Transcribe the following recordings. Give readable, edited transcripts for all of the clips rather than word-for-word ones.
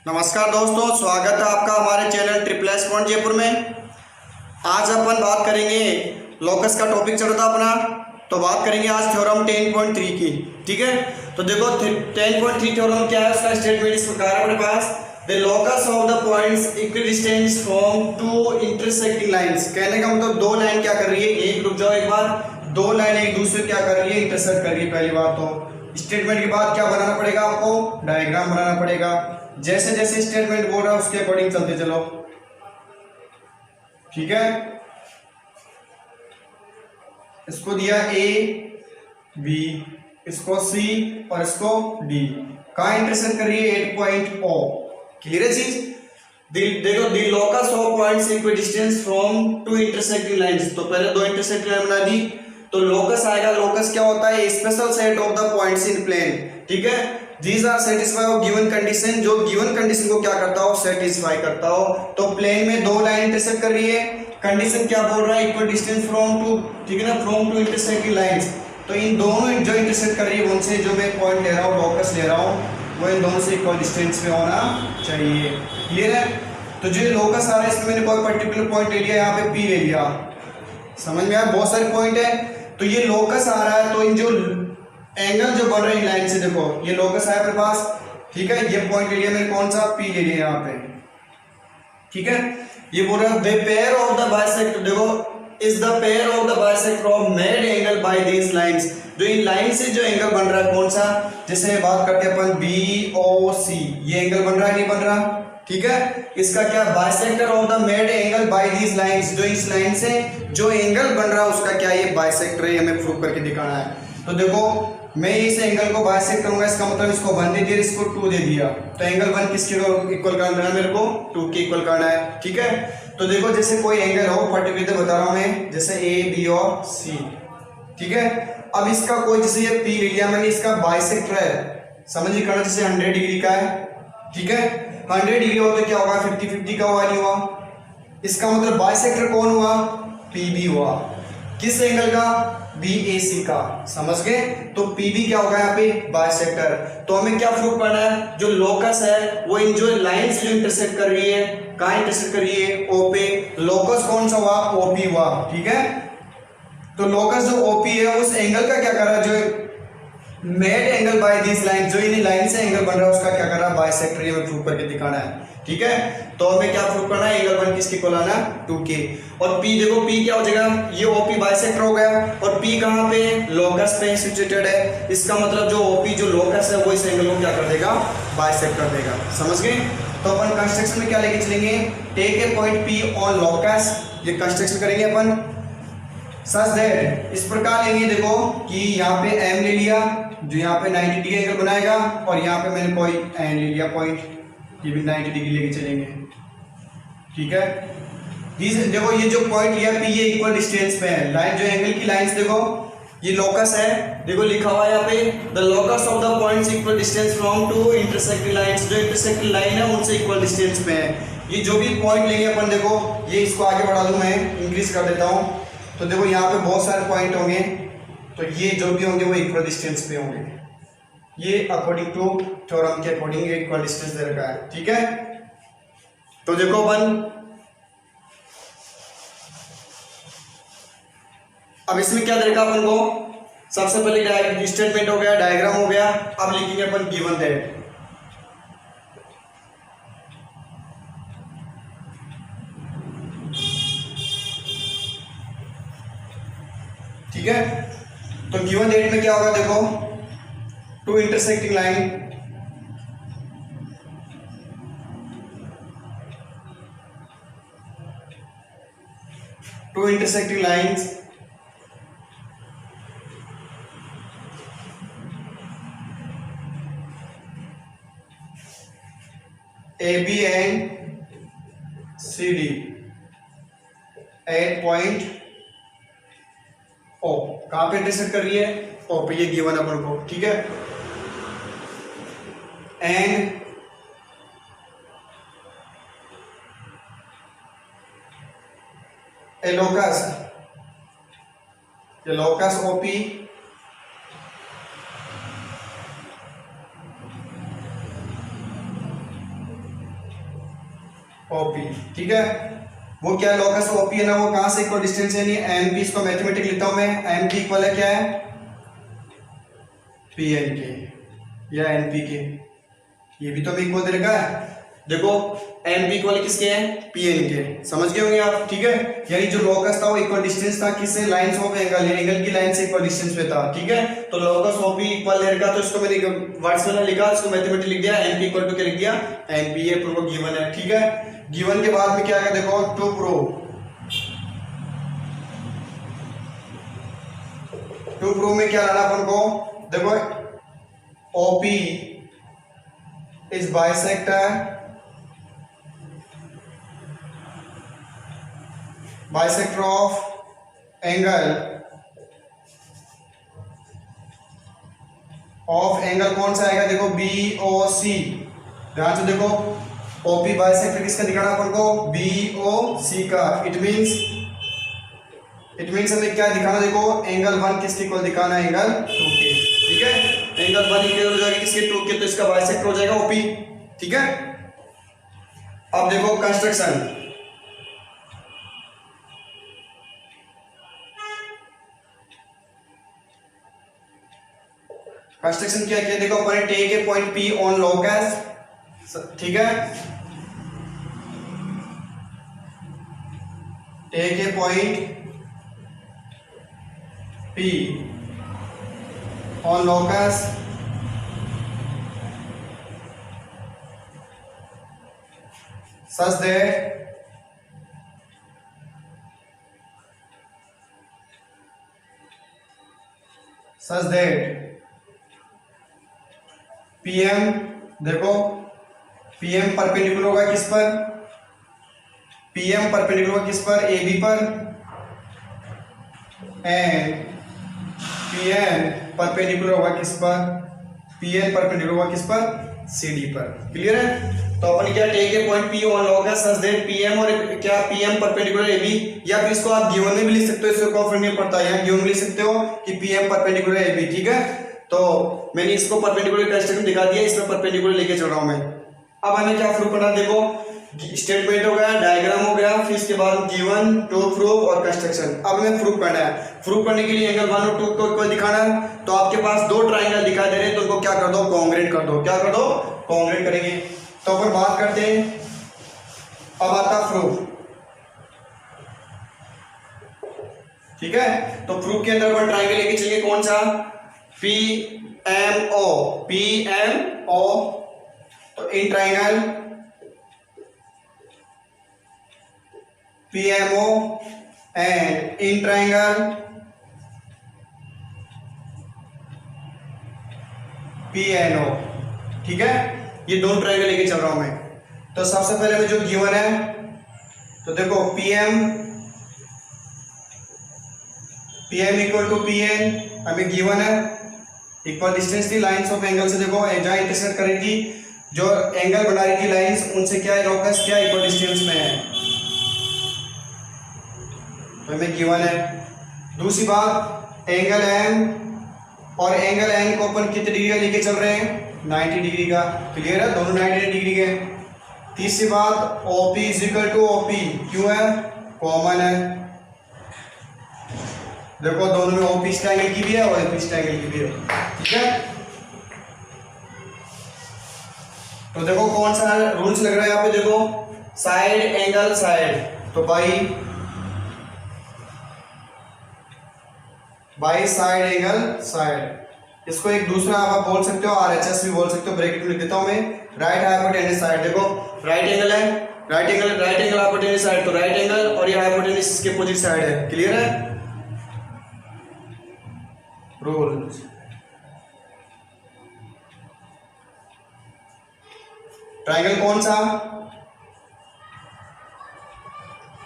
नमस्कार दोस्तों, स्वागत है आपका हमारे channel triple S point Jaipur में। आज अपन बात करेंगे, लोकस का टॉपिक चल रहा था अपना, तो बात करेंगे आज थ्योरम 10.3 की। ठीक है, तो देखो 10.3 थ्योरम क्या है, उसका स्टेटमेंट इस प्रकार है अपने पास। The locus of the points equidistance from two intersecting lines. कहने का मतलब दो लाइन क्या कर रही है, एक रुक जाओ एक बार, दो लाइन एक दूसरे क्या कर रही है, इंटरसेक्ट कर रही है। पहली बात तो स्टेटमेंट के बाद क्या बनाना पड़ेगा आपको, डायग्राम बनाना पड़ेगा। जैसे जैसे स्टेटमेंट बोल रहा है उसके अकॉर्डिंग चलते चलो। ठीक है, इसको दिया ए बी, इसको सी और इसको डी। कहां इंटरसेक्ट कर रही है, 8 पॉइंट ओ। क्लियर है चीज। देखो the locus of points equidistance from two intersecting lines. तो पहले दो इंटरसेक्टिंग लाइन बना दी, तो लोकस आएगा। लोकस क्या होता है, special set of the points in plane. ठीक है, These are satisfy of given condition, जो given condition को क्या करता हो, सेटिस्फाई करता हो। तो प्लेन में दो लाइन इंटरसेक्ट कर रही है, कंडीशन क्या बोल रहा है, इक्वल डिस्टेंस फ्रॉम टू, ठीक है ना, फ्रॉम टू इंटरसेक्टिंग लाइंस। तो इन दोनों जो इंटरसेक्ट कर रही है उनसे जो मैं पॉइंट ले रहा हूँ, लोकस ले रहा हूँ, वो इन दोनों से इक्वल डिस्टेंस पे होना चाहिए। क्लियर है। तो जो लोकस आ रहा है इसमें मैंने कोई पर्टिकुलर पॉइंट ले लिया, यहाँ पे पी ले लिया, समझ में आया। बहुत सारे पॉइंट है, तो ये लोकस आ रहा है, तो इन जो एंगल जो बन रहे हैं लाइन से, देखो ये लोकस है अपने पास। ठीक है, ये पॉइंट ले लिया मैंने, कौन सा, पी ले लिया यहाँ पे। ठीक है, ये बोल रहा है the pair of the bisector, देखो is the pair of the bisector of made angle by these lines. जो इन लाइन से जो एंगल बन रहा है कौन सा, जैसे बात करते हैं अपन बी ओ सी, ये एंगल बन रहा है नहीं बन रहा। ठीक है, इसका क्या, bisector of the made angle by these lines. जो इस लाइन से जो एंगल बन रहा है उसका क्या, ये बाइसेक्टर है, हमें प्रूव करके दिखाना है। तो देखो मैं इस एंगल को बाइसेक्ट करूंगा, इसका मतलब इसको 1 दे दिया, इसको 2 दे दिया, तो एंगल 1 किसके इक्वल करना है, मेरे को 2 के इक्वल करना है। ठीक है, तो देखो जैसे कोई एंगल हो, पर्टिकुलर बता रहा हूं मैं, जैसे ए बी और सी। ठीक है, अब इसका कोई, जैसे ये पी ले लिया मैंने, इसका बाइसेक्टर है, समझिए करना, जैसे 100 डिग्री का है। ठीक है, 100 डिग्री हो तो क्या होगा, 50-50 का हुआ, नहीं हुआ। इसका मतलब बाइसेक्टर कौन हुआ, पी बी हुआ। किस एंगल का, BAC का, समझ गए। तो PB क्या होगा यहाँ पे, बाइसेक्टर। तो हमें क्या प्रूव करना है, जो लोकस है वो इन जो लाइन से जो इंटरसेक्ट कर रही है, कहाँ इंटरसेक्ट कर रही है, O पे। लोकस कौन सा हुआ, OP हुआ। ठीक है, तो लोकस जो OP है उस एंगल का क्या कर रहा है, जो made angle by this line, जो इन लाइन से एंगल बन रहा है उसका क्या कर रहा है, बाइसेक्टर। ये हमें प्रूव करके दिखाना है। ठीक है, तो हमें क्या प्रूव करना है, एंगल 1 किसके इक्वल आना, 2K। और P देखो, P क्या हो जाएगा, ये OP बाइसेक्टर हो गया, और P कहाँ पे, लोकस पे सिचुएटेड है। इसका मतलब जो OP जो लोकस है वो इस एंगल को क्या कर देगा, बाइसेक्ट कर देगा। समझ गए। तो अपन कंस्ट्रक्शन में क्या लेके चलेंगे, take a point P on locus, ये कंस्ट्रक्शन करेंगे अपन सच दैट, इस प्रकार लेंगे देखो कि यहाँ पे M ले लिया जो यहाँ पे 90 डिग्री एंगल बनाएगा, और यहाँ पे मैंने कोई N ले लिया पॉइंट, ये भी 90 डिग्री लेके चलेंगे। ठीक है, देखो ये जो पॉइंट लिया P, ये इक्वल डिस्टेंस पे है। लाइन जो एंगल की लाइंस देखो, ये लोकस है, देखो लिखा हुआ है यहाँ पे, the locus of the points equal distance from two intersecting lines. जो इंटरसेक्टिंग लाइन है उनसे इक्वल डिस्टेंस पे है। ये जो भी पॉइंट लेंगे अपन, देखो ये इसको आगे बढ़ा दूं मैं, इंक्रीज कर देता हूँ। तो देखो यहाँ पे बहुत सारे पॉइंट होंगे, तो ये जो भी होंगे वो इक्वल डिस्टेंस पे होंगे। ये अकॉर्डिंग टू थ्योरम के अकॉर्डिंग इक्वल डिस्टेंस दे रखा है। ठीक है, तो देखो अपन अब इसमें क्या देखा अपन को, सबसे पहले स्टेटमेंट हो गया, डायग्राम हो गया। अब लिखेंगे अपन गिवन दैट। ठीक है, तो गिवन दैट में क्या होगा, देखो two intersecting line, two intersecting lines AB and CD at point O। कहां पे इंटरसेक्ट कर रही है, O पे, ये गिवन अपन को। ठीक है, एंड ए लोकस, ये लोकस OP ओपी, ठीक है। वो क्या लोकस ओपी है ना, वो कहां से इक्वल डिस्टेंस है, नहीं एम पी, इसको मैथमेटिक लिखता हूं मैं, एम पी इक्वल है क्या है, पी एन के या एन पी के, ये भी तो भी इक्वल दे रखा है। देखो एम पी इक्वल किसके हैं, पी एन के, समझ गए होंगे आप, ठीक है। यानी जो लोकस था वो इक्वल डिस्टेंस था किससे, लाइंस ऑफ एंगल, एंगल की लाइन से इक्वल डिस्टेंस पे था, ठीक है। तो लोकस ओपी इक्वल दे रखा, तो इसको मैंने वर्ड्स में लिखा, इसको मैथमेटिक लिख दिया, एम पी इक्वल टू क्या लिख दिया, एम पी, ये प्रूफ गिवन है, ठीक है। गिवन के बाद में क्या है, देखो टू प्रूव में क्या लाना अपन को, देखो OP is bisector of angle कौन सा आएगा, देखो बी ओ सी, ध्यान से देखो, ओपी बाइसेक्टर किसका दिखाना अपन को, बी ओ सी का, इट मींस हमें क्या दिखाना, देखो एंगल 1 किसके इक्वल दिखाना है, एंगल 2 के, ठीक है। एंगल 1 इक्वल हो जाएगा किसके, 2 के, तो इसका बाइसेक्टर हो जाएगा ओपी, ठीक है। अब देखो कंस्ट्रक्शन, क्या किया, देखो अपन take a point P on locus, ठीक है, take a point P on locus such that PM, देखो PM परपेंडिकुलर होगा किस पर, PM परपेंडिकुलर होगा किस पर, AB पर, एंड PN परपेंडिकुलर होगा किस पर, PN परपेंडिकुलर होगा किस पर, CD पर, क्लियर है। तो अपन क्या take a point P on locus such that PM और क्या PM परपेंडिकुलर AB, या फिर इसको आप गिवन में भी लिख सकते हो, इसको कोई फर्क नहीं पड़ता, यहाँ गिवन में लिख सकते हो कि PM परपेंडिकुलर AB, ठीक है। तो मैंने इसको परपेंडिकुलर कंस्ट्रक्शन दिखा दिया, इसमें परपेंडिकुलर लेके चल रहा हूं मैं। अब हमें क्या प्रूव करना, देखो स्टेटमेंट हो गया, डायग्राम हो गया, फिर इसके बाद गिवन, टू प्रूव और कंस्ट्रक्शन। अब हमें प्रूव करना है, प्रूव करने के लिए एंगल 1 और 2 को इक्वल दिखाना है, तो आपके पास दो ट्राइंगल दिखाई दे रहे हैं, तो उनको क्या कर दो, कॉन्ग्रेट कर दो, क्या कर दो, कॉन्ग्रेट करेंगे। तो अपन बात करते हैं, अब आता प्रूफ, ठीक है। तो प्रूफ के अंदर अपन ट्राइंगल लेके चलिए, कौन सा, PMO, तो in triangle PMO and in triangle PNO, ठीक है। ये दोनों ट्राइंगल लेके चल रहा हूं मैं। तो सबसे पहले में जो गिवन है, तो देखो PM इक्वल टू PN हमें गिवन है, इक्वल डिस्टेंस थी लाइंस ऑफ एंगल से, देखो जहां इंटरसेक्ट करेगी, जो एंगल बना रही थी लाइंस, उनसे क्या है, लोकस क्या इक्वल डिस्टेंस में है, तो हमें गिवन है। दूसरी बात, एंगल M और एंगल N को अपन कितने डिग्री का लेके चल रहे हैं, 90 डिग्री का, क्लियर है, दोनों 90 डिग्री के। तीसरी बात, OP is equal to OP, क्यों है, कॉमन है, देखो दोनों में OP इस ट्रायंगल की भी है और इस ट्रायंगल की भी है, ठीक है। तो देखो कौन सा रूल्स लग रहा है यहाँ पे, देखो साइड एंगल साइड, तो बाई साइड एंगल साइड, इसको एक दूसरा आप बोल सकते हो, RHS भी बोल सकते हो, ब्रैकेट में लिख देता हूं मैं, राइट हाइपोटेन्यूस साइड, देखो राइट एंगल है, राइट एंगल हाइपोटेन्यूस साइड, तो राइट एंगल और ये हाइपोटेन्यूस इसके अपोजिट साइड है, क्लियर है। रूल्स, ट्रायंगल कौन सा,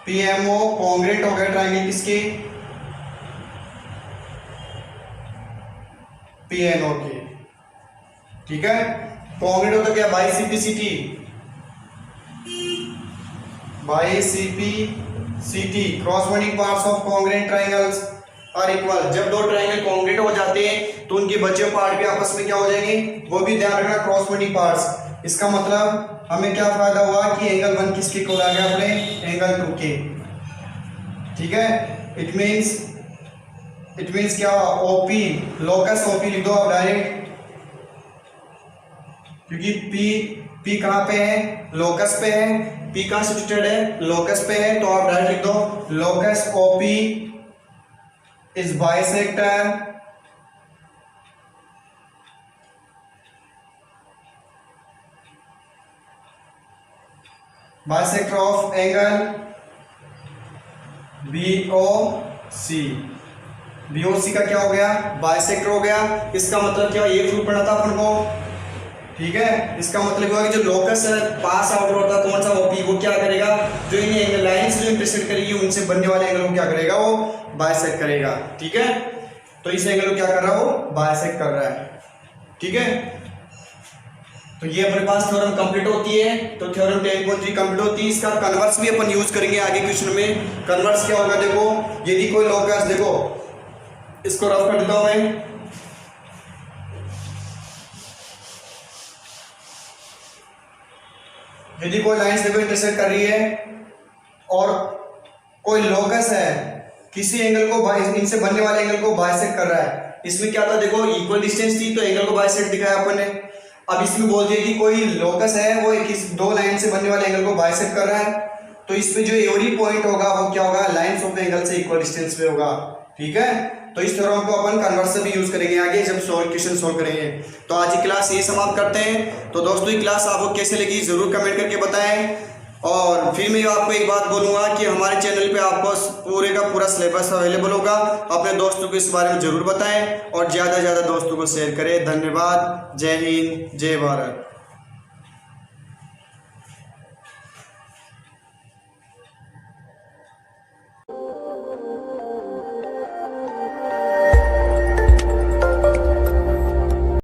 PMO कॉन्ग्रेट हो गया ट्रायंगल किसकी, PNO की, ठीक है। कॉन्ग्रेट होता क्या, by CP corresponding parts of congruent triangles are equal। जब दो ट्रायंगल कॉन्ग्रेट हो जाते हैं तो उनके बचे पार्ट भी आपस में क्या हो जाएंगे, वो भी ध्यान रखना, corresponding parts। इसका मतलब हमें क्या फायदा हुआ कि एंगल 1 किसके इक्वल आ गया अपने एंगल 2 के। ठीक है, इट मीन्स क्या, ओपी लोकस ओपी लिख दो आप डायरेक्ट, क्योंकि पी कहाँ पे है, लोकस पे है, पी कहाँ सिचुएटेड है, लोकस पे है, तो आप डायरेक्ट लिख दो locus OP is bisector of angle BOC। BOC का क्या हो गया, बाइसेक्टर हो गया। इसका मतलब क्या, ये प्रूव करना था अपन को। ठीक है, इसका मतलब हुआ कि जो लोकस पास आउट होता है कौन सा OP, वो क्या करेगा, जो इन एंगल लाइंस जो इंटरसेक्ट करेगी उनसे बनने वाले एंगल को क्या करेगा, वो बाइसेक्ट करेगा। ठीक है, तो इस एंगल को क्या कर रहा है, वो बाइसेक्ट कर रहा है। ठीक है, तो ये अपने पास थ्योरम कंप्लीट होती है। तो थ्योरम 10.3 कंप्लीट होती है। इसका कन्वर्स भी अपन यूज करेंगे आगे क्वेश्चन में। कन्वर्स क्या होगा, देखो यदि कोई लोकस, देखो इसको रफ कर देता हूं मैं, यदि कोई लाइंस देखो इंटरसेक्ट कर रही है और कोई लोकस है किसी एंगल को, इनसे बनने वाले एंगल को बाइसेक्ट कर रहा है। इसमें क्या था, देखो इक्वल डिस्टेंस थी तो एंगल को बाइसेक्ट दिखाया अपन ने। अब इसमें बोल दिया कि कोई लोकस है वो दो लाइन से बनने वाले एंगल को बाइसेक्ट कर रहा है, तो इसमें जो एवरी पॉइंट होगा वो क्या होगा, लाइंस ऑफ एंगल से इक्वल डिस्टेंस पे होगा। ठीक है, तो इस थ्योरम को अपन कन्वर्स से भी यूज करेंगे आगे जब क्वेश्चन सोल्व करेंगे। तो आज की क्लास ये समाप्त करते हैं। तो दोस्तों ये क्लास आपको कैसे लगी जरूर कमेंट करके बताएं। और फिर मैं आपको एक बात बोलूंगा कि हमारे चैनल पे आपको पूरे का पूरा सिलेबस अवेलेबल होगा। अपने दोस्तों को इस बारे में जरूर बताएं और ज़्यादा से ज़्यादा दोस्तों को शेयर करें। धन्यवाद। जय हिंद, जय भारत।